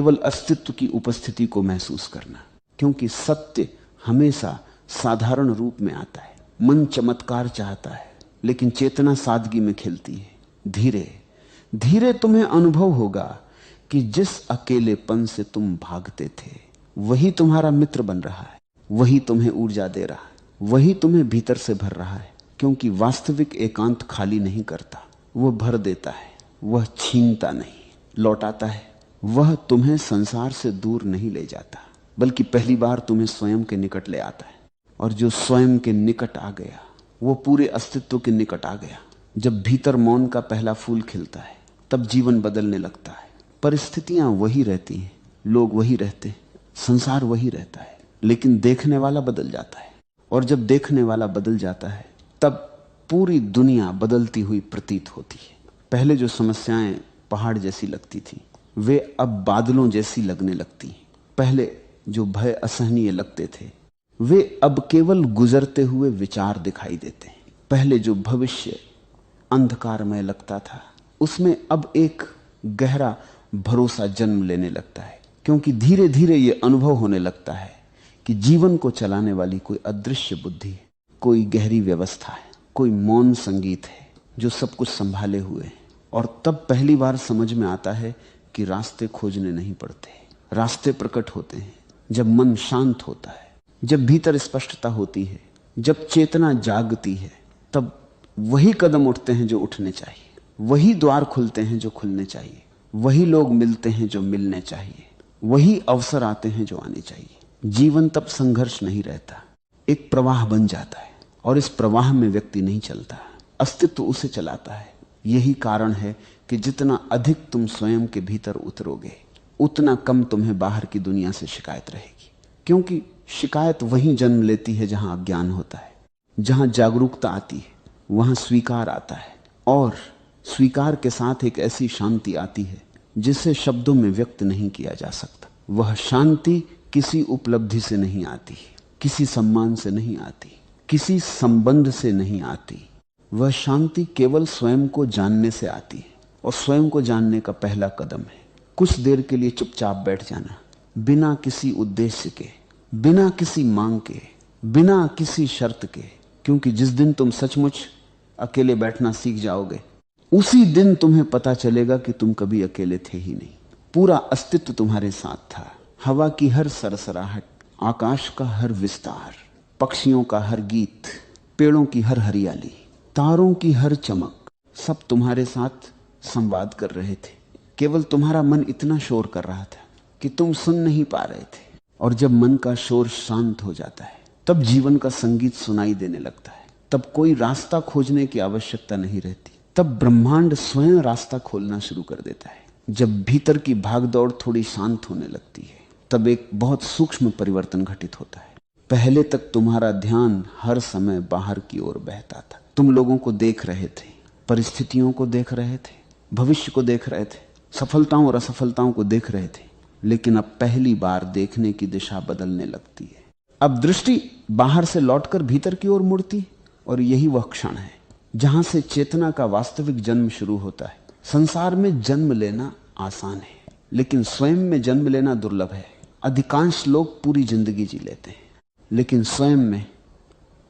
केवल अस्तित्व की उपस्थिति को महसूस करना, क्योंकि सत्य हमेशा साधारण रूप में आता है। मन चमत्कार चाहता है, लेकिन चेतना सादगी में खिलती है। धीरे धीरे तुम्हें अनुभव होगा कि जिस अकेलेपन से तुम भागते थे वही तुम्हारा मित्र बन रहा है, वही तुम्हें ऊर्जा दे रहा है, वही तुम्हें भीतर से भर रहा है। क्योंकि वास्तविक एकांत खाली नहीं करता, वह भर देता है, वह छीनता नहीं, लौटाता है। वह तुम्हें संसार से दूर नहीं ले जाता, बल्कि पहली बार तुम्हें स्वयं के निकट ले आता है। और जो स्वयं के निकट आ गया वो पूरे अस्तित्व के निकट आ गया। जब भीतर मौन का पहला फूल खिलता है तब जीवन बदलने लगता है। परिस्थितियां वही रहती हैं, लोग वही रहते, संसार वही रहता है, लेकिन देखने वाला बदल जाता है। और जब देखने वाला बदल जाता है तब पूरी दुनिया बदलती हुई प्रतीत होती है। पहले जो समस्याएं पहाड़ जैसी लगती थी वे अब बादलों जैसी लगने लगती हैं। पहले जो भय असहनीय लगते थे वे अब केवल गुजरते हुए विचार दिखाई देते हैं। पहले जो भविष्य अंधकारमय लगता था उसमें अब एक गहरा भरोसा जन्म लेने लगता है, क्योंकि धीरे धीरे यह अनुभव होने लगता है कि जीवन को चलाने वाली कोई अदृश्य बुद्धि है, कोई गहरी व्यवस्था है, कोई मौन संगीत है जो सब कुछ संभाले हुए है। और तब पहली बार समझ में आता है कि रास्ते खोजने नहीं पड़ते, रास्ते प्रकट होते हैं जब मन शांत होता है, जब भीतर स्पष्टता होती है, जब चेतना जागती है। तब वही कदम उठते हैं जो उठने चाहिए, वही द्वार खुलते हैं जो खुलने चाहिए, वही लोग मिलते हैं जो मिलने चाहिए, वही अवसर आते हैं जो आने चाहिए। जीवन तब संघर्ष नहीं रहता, एक प्रवाह बन जाता है। और इस प्रवाह में व्यक्ति नहीं चलता, अस्तित्व उसे चलाता है। यही कारण है कि जितना अधिक तुम स्वयं के भीतर उतरोगे उतना कम तुम्हें बाहर की दुनिया से शिकायत रहेगी। क्योंकि शिकायत वहीं जन्म लेती है जहां अज्ञान होता है। जहां जागरूकता आती है वहां स्वीकार आता है, और स्वीकार के साथ एक ऐसी शांति आती है जिसे शब्दों में व्यक्त नहीं किया जा सकता। वह शांति किसी उपलब्धि से नहीं आती, किसी सम्मान से नहीं आती, किसी संबंध से नहीं आती। वह शांति केवल स्वयं को जानने से आती है। और स्वयं को जानने का पहला कदम है कुछ देर के लिए चुपचाप बैठ जाना, बिना किसी उद्देश्य के, बिना किसी मांग के, बिना किसी शर्त के। क्योंकि जिस दिन तुम सचमुच अकेले बैठना सीख जाओगे उसी दिन तुम्हें पता चलेगा कि तुम कभी अकेले थे ही नहीं। पूरा अस्तित्व तुम्हारे साथ था। हवा की हर सरसराहट, आकाश का हर विस्तार, पक्षियों का हर गीत, पेड़ों की हर हरियाली, तारों की हर चमक, सब तुम्हारे साथ संवाद कर रहे थे। केवल तुम्हारा मन इतना शोर कर रहा था कि तुम सुन नहीं पा रहे थे। और जब मन का शोर शांत हो जाता है तब जीवन का संगीत सुनाई देने लगता है। तब कोई रास्ता खोजने की आवश्यकता नहीं रहती, तब ब्रह्मांड स्वयं रास्ता खोलना शुरू कर देता है। जब भीतर की भागदौड़ थोड़ी शांत होने लगती है तब एक बहुत सूक्ष्म परिवर्तन घटित होता है। पहले तक तुम्हारा ध्यान हर समय बाहर की ओर बहता था। तुम लोगों को देख रहे थे, परिस्थितियों को देख रहे थे, भविष्य को देख रहे थे, सफलताओं और असफलताओं को देख रहे थे। लेकिन अब पहली बार देखने की दिशा बदलने लगती है। अब दृष्टि बाहर से लौटकर भीतर की ओर मुड़ती, और यही वह क्षण है जहां से चेतना का वास्तविक जन्म शुरू होता है। संसार में जन्म लेना आसान है, लेकिन स्वयं में जन्म लेना दुर्लभ है। अधिकांश लोग पूरी जिंदगी जी लेते हैं, लेकिन स्वयं में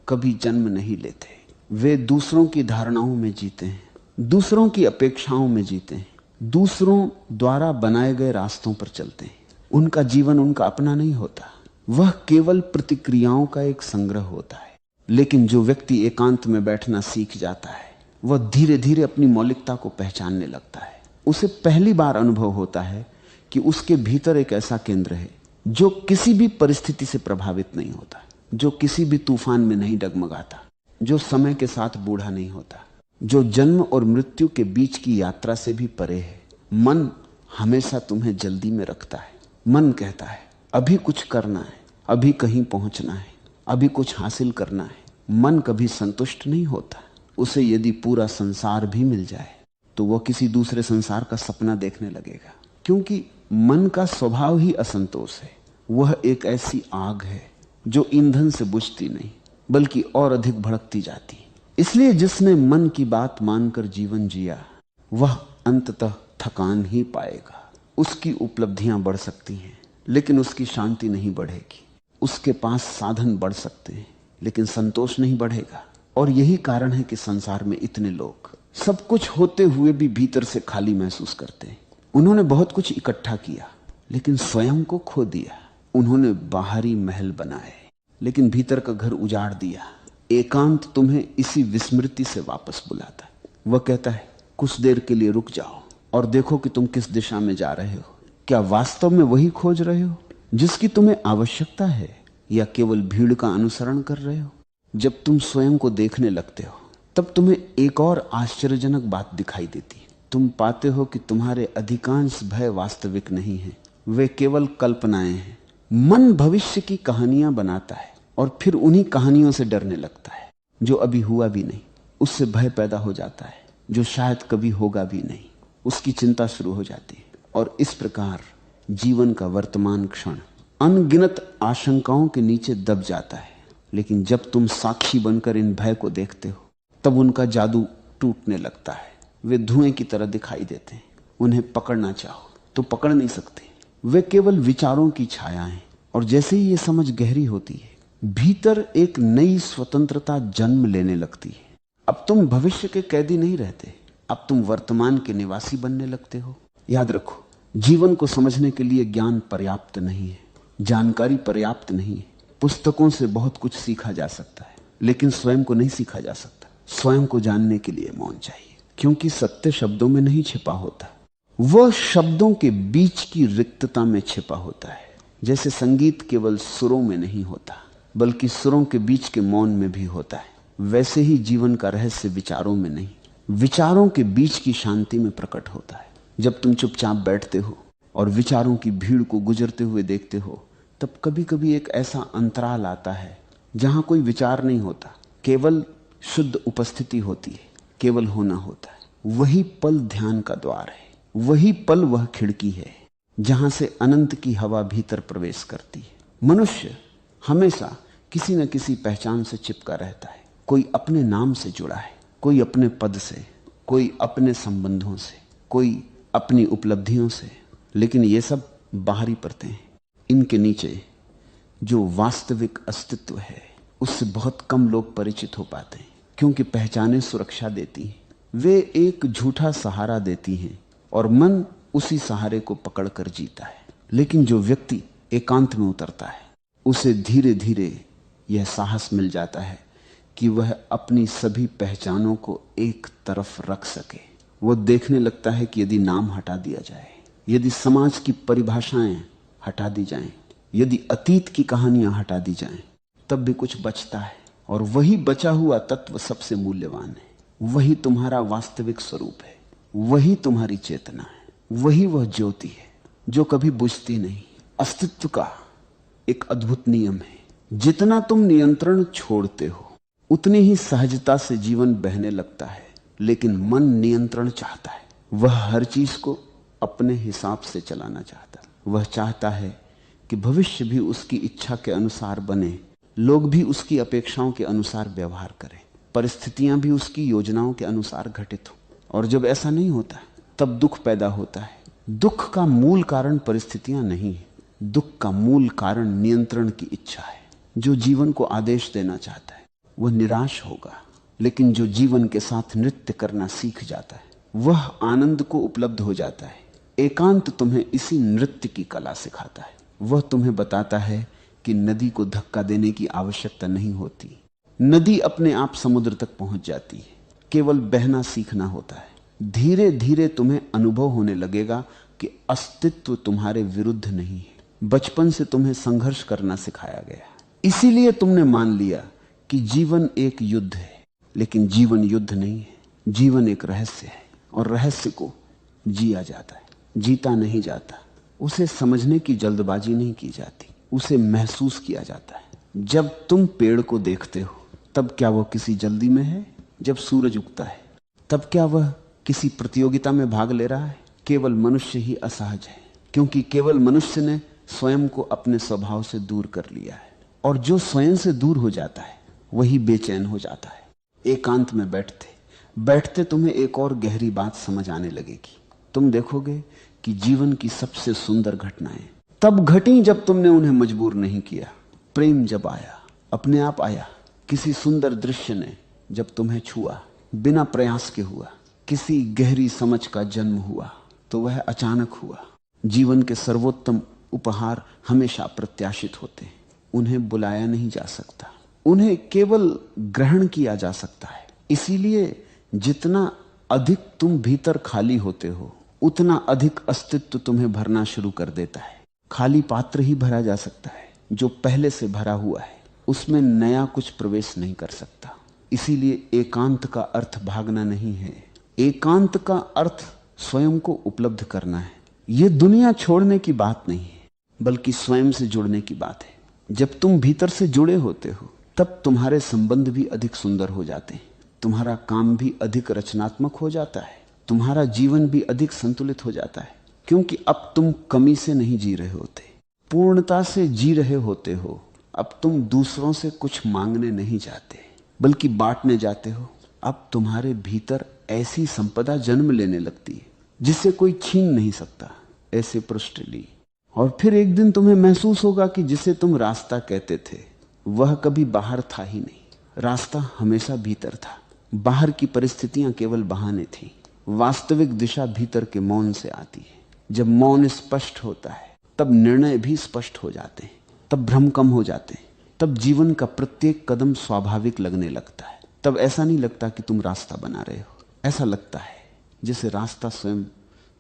कभी जन्म नहीं लेते। वे दूसरों की धारणाओं में जीते हैं, दूसरों की अपेक्षाओं में जीते हैं, दूसरों द्वारा बनाए गए रास्तों पर चलते हैं। उनका जीवन उनका अपना नहीं होता, वह केवल प्रतिक्रियाओं का एक संग्रह होता है। लेकिन जो व्यक्ति एकांत में बैठना सीख जाता है वह धीरे धीरे अपनी मौलिकता को पहचानने लगता है। उसे पहली बार अनुभव होता है कि उसके भीतर एक ऐसा केंद्र है जो किसी भी परिस्थिति से प्रभावित नहीं होता, जो किसी भी तूफान में नहीं डगमगाता, जो समय के साथ बूढ़ा नहीं होता, जो जन्म और मृत्यु के बीच की यात्रा से भी परे है। मन हमेशा तुम्हें जल्दी में रखता है। मन कहता है अभी कुछ करना है, अभी कहीं पहुंचना है, अभी कुछ हासिल करना है। मन कभी संतुष्ट नहीं होता। उसे यदि पूरा संसार भी मिल जाए तो वह किसी दूसरे संसार का सपना देखने लगेगा, क्योंकि मन का स्वभाव ही असंतोष है। वह एक ऐसी आग है जो ईंधन से बुझती नहीं बल्कि और अधिक भड़कती जाती। इसलिए जिसने मन की बात मानकर जीवन जिया वह अंततः थकान ही पाएगा। उसकी उपलब्धियां बढ़ सकती हैं, लेकिन उसकी शांति नहीं बढ़ेगी। उसके पास साधन बढ़ सकते हैं, लेकिन संतोष नहीं बढ़ेगा। और यही कारण है कि संसार में इतने लोग सब कुछ होते हुए भी भीतर से खाली महसूस करते हैं। उन्होंने बहुत कुछ इकट्ठा किया, लेकिन स्वयं को खो दिया। उन्होंने बाहरी महल बनाए, लेकिन भीतर का घर उजाड़ दिया। एकांत तुम्हें इसी विस्मृति से वापस बुलाता है। वह कहता है, कुछ देर के लिए रुक जाओ और देखो कि तुम किस दिशा में जा रहे हो। क्या वास्तव में वही खोज रहे हो जिसकी तुम्हें आवश्यकता है, या केवल भीड़ का अनुसरण कर रहे हो? जब तुम स्वयं को देखने लगते हो, तब तुम्हें एक और आश्चर्यजनक बात दिखाई देती है। तुम पाते हो कि तुम्हारे अधिकांश भय वास्तविक नहीं है, वे केवल कल्पनाएं हैं। मन भविष्य की कहानियां बनाता है और फिर उन्हीं कहानियों से डरने लगता है जो अभी हुआ भी नहीं। उससे भय पैदा हो जाता है जो शायद कभी होगा भी नहीं। उसकी चिंता शुरू हो जाती है, और इस प्रकार जीवन का वर्तमान क्षण अनगिनत आशंकाओं के नीचे दब जाता है। लेकिन जब तुम साक्षी बनकर इन भय को देखते हो, तब उनका जादू टूटने लगता है। वे धुएं की तरह दिखाई देते हैं। उन्हें पकड़ना चाहो तो पकड़ नहीं सकते। वे केवल विचारों की छाया हैं। और जैसे ही ये समझ गहरी होती है, भीतर एक नई स्वतंत्रता जन्म लेने लगती है। अब तुम भविष्य के कैदी नहीं रहते, अब तुम वर्तमान के निवासी बनने लगते हो। याद रखो, जीवन को समझने के लिए ज्ञान पर्याप्त नहीं है, जानकारी पर्याप्त नहीं है। पुस्तकों से बहुत कुछ सीखा जा सकता है, लेकिन स्वयं को नहीं सीखा जा सकता। स्वयं को जानने के लिए मौन चाहिए, क्योंकि सत्य शब्दों में नहीं छिपा होता, वह शब्दों के बीच की रिक्तता में छिपा होता है। जैसे संगीत केवल सुरों में नहीं होता, बल्कि सुरों के बीच के मौन में भी होता है, वैसे ही जीवन का रहस्य विचारों में नहीं, विचारों के बीच की शांति में प्रकट होता है। जब तुम चुपचाप बैठते हो और विचारों की भीड़ को गुजरते हुए देखते हो, तब कभी कभी एक ऐसा अंतराल आता है जहां कोई विचार नहीं होता, केवल शुद्ध उपस्थिति होती है, केवल होना होता है। वही पल ध्यान का द्वार है, वही पल वह खिड़की है जहां से अनंत की हवा भीतर प्रवेश करती है। मनुष्य हमेशा किसी न किसी पहचान से चिपका रहता है। कोई अपने नाम से जुड़ा है, कोई अपने पद से, कोई अपने संबंधों से, कोई अपनी उपलब्धियों से। लेकिन ये सब बाहरी परतें हैं। इनके नीचे जो वास्तविक अस्तित्व है, उससे बहुत कम लोग परिचित हो पाते हैं, क्योंकि पहचानें सुरक्षा देती हैं, वे एक झूठा सहारा देती हैं और मन उसी सहारे को पकड़कर जीता है। लेकिन जो व्यक्ति एकांत में उतरता है, उसे धीरे धीरे यह साहस मिल जाता है कि वह अपनी सभी पहचानों को एक तरफ रख सके। वो देखने लगता है कि यदि नाम हटा दिया जाए, यदि समाज की परिभाषाएं हटा दी जाएं, यदि अतीत की कहानियां हटा दी जाएं, तब भी कुछ बचता है। और वही बचा हुआ तत्व सबसे मूल्यवान है। वही तुम्हारा वास्तविक स्वरूप है, वही तुम्हारी चेतना है, वही वह ज्योति है जो कभी बुझती नहीं। अस्तित्व का एक अद्भुत नियम है, जितना तुम नियंत्रण छोड़ते हो, उतनी ही सहजता से जीवन बहने लगता है। लेकिन मन नियंत्रण चाहता है। वह हर चीज को अपने हिसाब से चलाना चाहता है। वह चाहता है कि भविष्य भी उसकी इच्छा के अनुसार बने, लोग भी उसकी अपेक्षाओं के अनुसार व्यवहार करें, परिस्थितियां भी उसकी योजनाओं के अनुसार घटित हो। और जब ऐसा नहीं होता, तब दुख पैदा होता है। दुख का मूल कारण परिस्थितियां नहीं है, दुख का मूल कारण नियंत्रण की इच्छा है। जो जीवन को आदेश देना चाहता है वह निराश होगा, लेकिन जो जीवन के साथ नृत्य करना सीख जाता है वह आनंद को उपलब्ध हो जाता है। एकांत तुम्हें इसी नृत्य की कला सिखाता है। वह तुम्हें बताता है कि नदी को धक्का देने की आवश्यकता नहीं होती, नदी अपने आप समुद्र तक पहुंच जाती है, केवल बहना सीखना होता है। धीरे धीरे तुम्हें अनुभव होने लगेगा कि अस्तित्व तुम्हारे विरुद्ध नहीं है। बचपन से तुम्हें संघर्ष करना सिखाया गया, इसीलिए तुमने मान लिया कि जीवन एक युद्ध है। लेकिन जीवन युद्ध नहीं है, जीवन एक रहस्य है, और रहस्य को जिया जाता है, जीता नहीं जाता। उसे समझने की जल्दबाजी नहीं की जाती, उसे महसूस किया जाता है। जब तुम पेड़ को देखते हो, तब क्या वह किसी जल्दी में है? जब सूरज उगता है, तब क्या वह किसी प्रतियोगिता में भाग ले रहा है? केवल मनुष्य ही असहज है, क्योंकि केवल मनुष्य ने स्वयं को अपने स्वभाव से दूर कर लिया है। और जो स्वयं से दूर हो जाता है वही बेचैन हो जाता है। एकांत में बैठते बैठते तुम्हें एक और गहरी बात समझ आने लगेगी। तुम देखोगे कि जीवन की सबसे सुंदर घटनाएं तब घटी जब तुमने उन्हें मजबूर नहीं किया। प्रेम जब आया, अपने आप आया। किसी सुंदर दृश्य ने जब तुम्हें छुआ, बिना प्रयास के हुआ। किसी गहरी समझ का जन्म हुआ तो वह अचानक हुआ। जीवन के सर्वोत्तम उपहार हमेशा प्रत्याशित होते हैं, उन्हें बुलाया नहीं जा सकता, उन्हें केवल ग्रहण किया जा सकता है। इसीलिए जितना अधिक तुम भीतर खाली होते हो, उतना अधिक अस्तित्व तुम्हें भरना शुरू कर देता है। खाली पात्र ही भरा जा सकता है, जो पहले से भरा हुआ है उसमें नया कुछ प्रवेश नहीं कर सकता। इसीलिए एकांत का अर्थ भागना नहीं है, एकांत का अर्थ स्वयं को उपलब्ध करना है। यह दुनिया छोड़ने की बात नहीं है, बल्कि स्वयं से जुड़ने की बात है। जब तुम भीतर से जुड़े होते हो तब तुम्हारे संबंध भी अधिक सुंदर हो जाते हैं, तुम्हारा काम भी अधिक रचनात्मक हो जाता है, तुम्हारा जीवन भी अधिक संतुलित हो जाता है। क्योंकि अब तुम कमी से नहीं जी रहे होते, पूर्णता से जी रहे होते हो। अब तुम दूसरों से कुछ मांगने नहीं जाते, बल्कि बांटने जाते हो। अब तुम्हारे भीतर ऐसी संपदा जन्म लेने लगती है जिसे कोई छीन नहीं सकता, ऐसे पृष्ठ ली। और फिर एक दिन तुम्हें महसूस होगा कि जिसे तुम रास्ता कहते थे वह कभी बाहर था ही नहीं। रास्ता हमेशा भीतर था, बाहर की परिस्थितियां केवल बहाने थी। वास्तविक दिशा भीतर के मौन से आती है। जब मौन स्पष्ट होता है तब निर्णय भी स्पष्ट हो जाते हैं, तब भ्रम कम हो जाते हैं, तब जीवन का प्रत्येक कदम स्वाभाविक लगने लगता है। तब ऐसा नहीं लगता कि तुम रास्ता बना रहे हो, ऐसा लगता है जैसे रास्ता स्वयं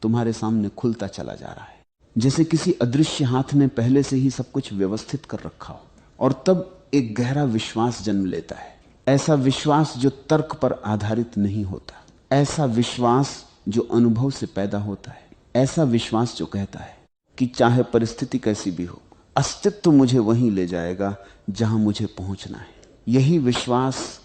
तुम्हारे सामने खुलता चला जा रहा है, जैसे किसी अदृश्य हाथ ने पहले से ही सब कुछ व्यवस्थित कर रखा हो। और तब एक गहरा विश्वास जन्म लेता है, ऐसा विश्वास जो तर्क पर आधारित नहीं होता, ऐसा विश्वास जो अनुभव से पैदा होता है, ऐसा विश्वास जो कहता है कि चाहे परिस्थिति कैसी भी हो, अस्तित्व मुझे वहीं ले जाएगा जहां मुझे पहुंचना है। यही विश्वास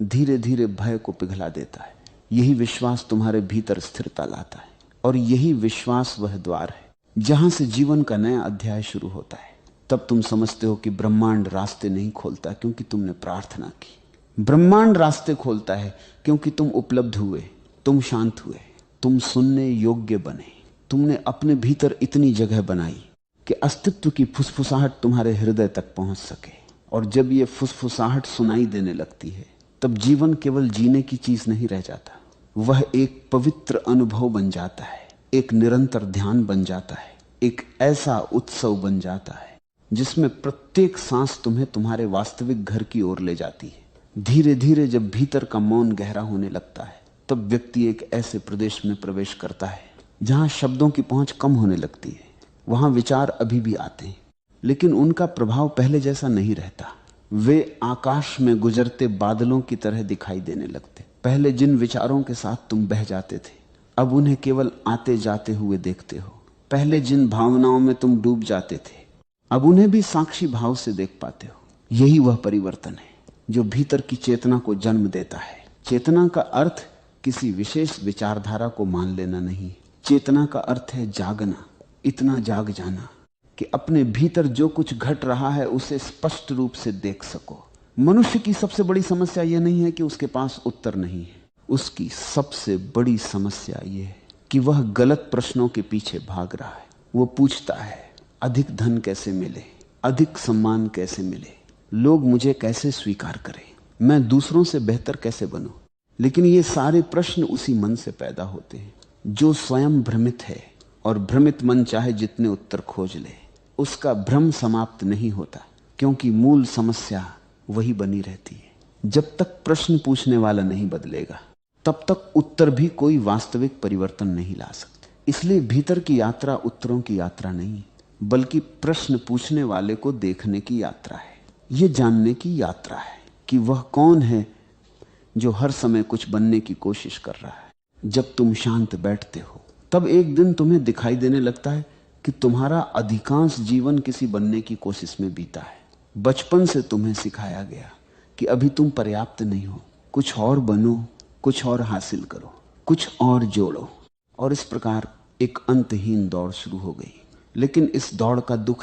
धीरे धीरे भय को पिघला देता है, यही विश्वास तुम्हारे भीतर स्थिरता लाता है। और यही विश्वास वह द्वार है जहां से जीवन का नया अध्याय शुरू होता है। तब तुम समझते हो कि ब्रह्मांड रास्ते नहीं खोलता क्योंकि तुमने प्रार्थना की, ब्रह्मांड रास्ते खोलता है क्योंकि तुम उपलब्ध हुए, तुम शांत हुए, तुम सुनने योग्य बने, तुमने अपने भीतर इतनी जगह बनाई कि अस्तित्व की फुसफुसाहट तुम्हारे हृदय तक पहुंच सके। और जब ये फुसफुसाहट सुनाई देने लगती है तब जीवन केवल जीने की चीज नहीं रह जाता, वह एक पवित्र अनुभव बन जाता है, एक निरंतर ध्यान बन जाता है, एक ऐसा उत्सव बन जाता है जिसमें प्रत्येक सांस तुम्हें तुम्हारे वास्तविक घर की ओर ले जाती है। धीरे धीरे जब भीतर का मौन गहरा होने लगता है तब व्यक्ति एक ऐसे प्रदेश में प्रवेश करता है जहां शब्दों की पहुंच कम होने लगती है। वहां विचार अभी भी आते हैं, लेकिन उनका प्रभाव पहले जैसा नहीं रहता। वे आकाश में गुजरते बादलों की तरह दिखाई देने लगते। पहले जिन विचारों के साथ तुम बह जाते थे, अब उन्हें केवल आते जाते हुए देखते हो। पहले जिन भावनाओं में तुम डूब जाते थे, अब उन्हें भी साक्षी भाव से देख पाते हो। यही वह परिवर्तन है जो भीतर की चेतना को जन्म देता है। चेतना का अर्थ किसी विशेष विचारधारा को मान लेना नहीं, चेतना का अर्थ है जागना, इतना जाग जाना कि अपने भीतर जो कुछ घट रहा है उसे स्पष्ट रूप से देख सको। मनुष्य की सबसे बड़ी समस्या यह नहीं है कि उसके पास उत्तर नहीं है, उसकी सबसे बड़ी समस्या यह है कि वह गलत प्रश्नों के पीछे भाग रहा है। वो पूछता है अधिक धन कैसे मिले, अधिक सम्मान कैसे मिले, लोग मुझे कैसे स्वीकार करें, मैं दूसरों से बेहतर कैसे बनूं। लेकिन ये सारे प्रश्न उसी मन से पैदा होते हैं जो स्वयं भ्रमित है। और भ्रमित मन चाहे जितने उत्तर खोज ले, उसका भ्रम समाप्त नहीं होता, क्योंकि मूल समस्या वही बनी रहती है। जब तक प्रश्न पूछने वाला नहीं बदलेगा तब तक उत्तर भी कोई वास्तविक परिवर्तन नहीं ला सकते। इसलिए भीतर की यात्रा उत्तरों की यात्रा नहीं, बल्कि प्रश्न पूछने वाले को देखने की यात्रा है। यह जानने की यात्रा है कि वह कौन है जो हर समय कुछ बनने की कोशिश कर रहा है। जब तुम शांत बैठते हो तब एक दिन तुम्हें दिखाई देने लगता है कि तुम्हारा अधिकांश जीवन किसी बनने की कोशिश में बीता है। बचपन से तुम्हें सिखाया गया कि अभी तुम पर्याप्त नहीं हो, कुछ और बनो, कुछ और हासिल करो, कुछ और जोड़ो। और इस प्रकार एक अंतहीन दौड़ शुरू हो गई। लेकिन इस दौड़ का दुख